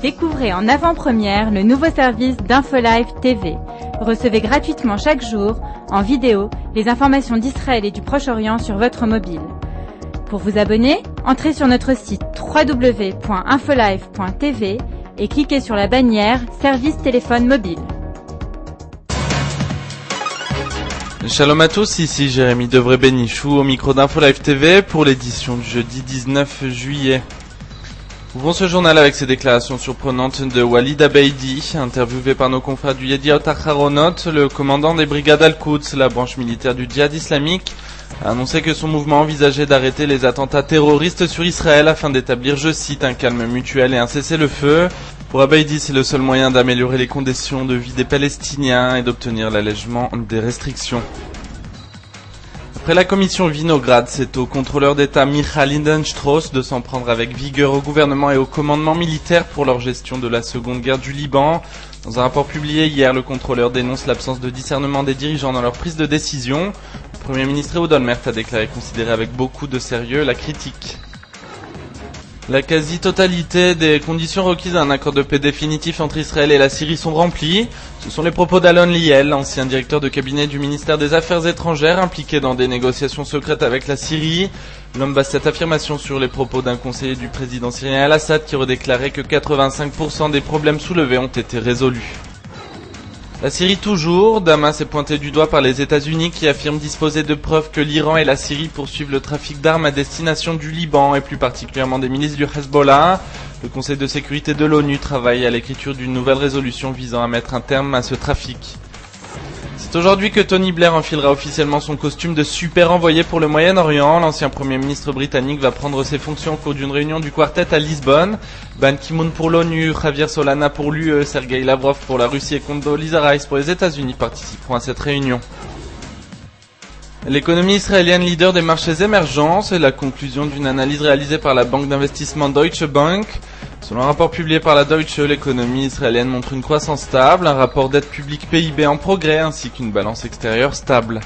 Découvrez en avant-première le nouveau service d'InfoLive TV. Recevez gratuitement chaque jour, en vidéo, les informations d'Israël et du Proche-Orient sur votre mobile. Pour vous abonner, entrez sur notre site www.infolive.tv et cliquez sur la bannière Service téléphone mobile. Shalom à tous, ici Jérémy Devré-Bénichou au micro d'InfoLive TV pour l'édition du jeudi 19 juillet. Ouvrons ce journal avec ces déclarations surprenantes de Walid Abeidi, interviewé par nos confrères du Yediot Acharonot. Le commandant des brigades Al-Quds, la branche militaire du djihad islamique, a annoncé que son mouvement envisageait d'arrêter les attentats terroristes sur Israël afin d'établir, je cite, un calme mutuel et un cessez-le-feu. Pour Abeidi, c'est le seul moyen d'améliorer les conditions de vie des Palestiniens et d'obtenir l'allègement des restrictions. Après la commission Vinograd, c'est au contrôleur d'État Michal Lindenstrauss de s'en prendre avec vigueur au gouvernement et au commandement militaire pour leur gestion de la seconde guerre du Liban. Dans un rapport publié hier, le contrôleur dénonce l'absence de discernement des dirigeants dans leur prise de décision. Le Premier ministre Ehud Olmert a déclaré considérer avec beaucoup de sérieux la critique. La quasi-totalité des conditions requises à un accord de paix définitif entre Israël et la Syrie sont remplies. Ce sont les propos d'Alon Liel, ancien directeur de cabinet du ministère des Affaires étrangères, impliqué dans des négociations secrètes avec la Syrie. L'homme base cette affirmation sur les propos d'un conseiller du président syrien Al-Assad qui redéclarait que 85% des problèmes soulevés ont été résolus. La Syrie toujours, Damas est pointé du doigt par les États-Unis qui affirment disposer de preuves que l'Iran et la Syrie poursuivent le trafic d'armes à destination du Liban et plus particulièrement des milices du Hezbollah. Le Conseil de sécurité de l'ONU travaille à l'écriture d'une nouvelle résolution visant à mettre un terme à ce trafic. C'est aujourd'hui que Tony Blair enfilera officiellement son costume de super envoyé pour le Moyen-Orient. L'ancien Premier ministre britannique va prendre ses fonctions au cours d'une réunion du Quartet à Lisbonne. Ban Ki-moon pour l'ONU, Javier Solana pour l'UE, Sergei Lavrov pour la Russie et Condoleezza Rice pour les États-Unis participeront à cette réunion. L'économie israélienne leader des marchés émergents, c'est la conclusion d'une analyse réalisée par la banque d'investissement Deutsche Bank. Selon un rapport publié par la Deutsche, l'économie israélienne montre une croissance stable, un rapport dette publique PIB en progrès ainsi qu'une balance extérieure stable.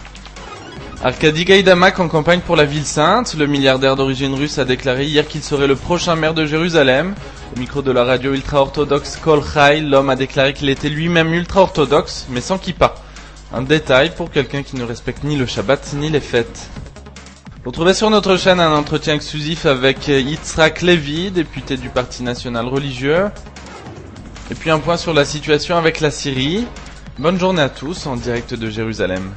Arkady Gaïdamak en campagne pour la ville sainte, le milliardaire d'origine russe a déclaré hier qu'il serait le prochain maire de Jérusalem. Au micro de la radio ultra-orthodoxe Kol Chai, l'homme a déclaré qu'il était lui-même ultra-orthodoxe, mais sans kippa. Un détail pour quelqu'un qui ne respecte ni le Shabbat ni les fêtes. Retrouvez sur notre chaîne un entretien exclusif avec Yitzhak Levy, député du Parti national religieux. Et puis un point sur la situation avec la Syrie. Bonne journée à tous en direct de Jérusalem.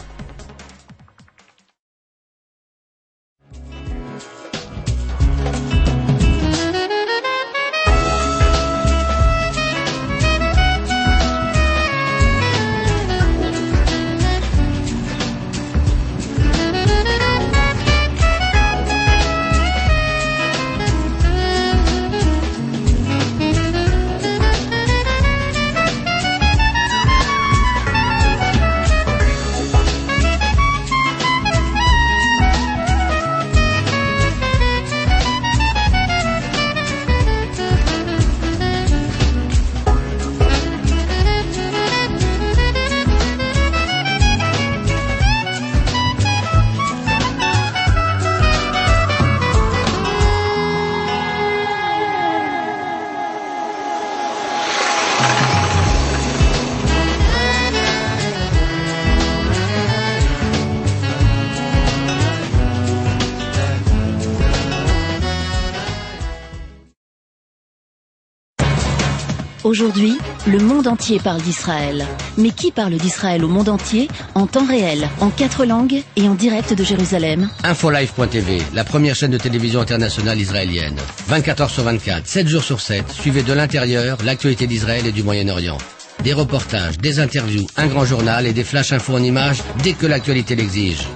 Aujourd'hui, le monde entier parle d'Israël. Mais qui parle d'Israël au monde entier, en temps réel, en 4 langues et en direct de Jérusalem? InfoLive.tv, la première chaîne de télévision internationale israélienne. 24 heures sur 24, 7 jours sur 7, suivez de l'intérieur l'actualité d'Israël et du Moyen-Orient. Des reportages, des interviews, un grand journal et des flash infos en images dès que l'actualité l'exige.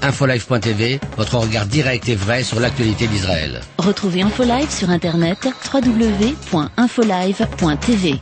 InfoLive.tv, votre regard direct et vrai sur l'actualité d'Israël. Retrouvez InfoLive sur internet www.infolive.tv.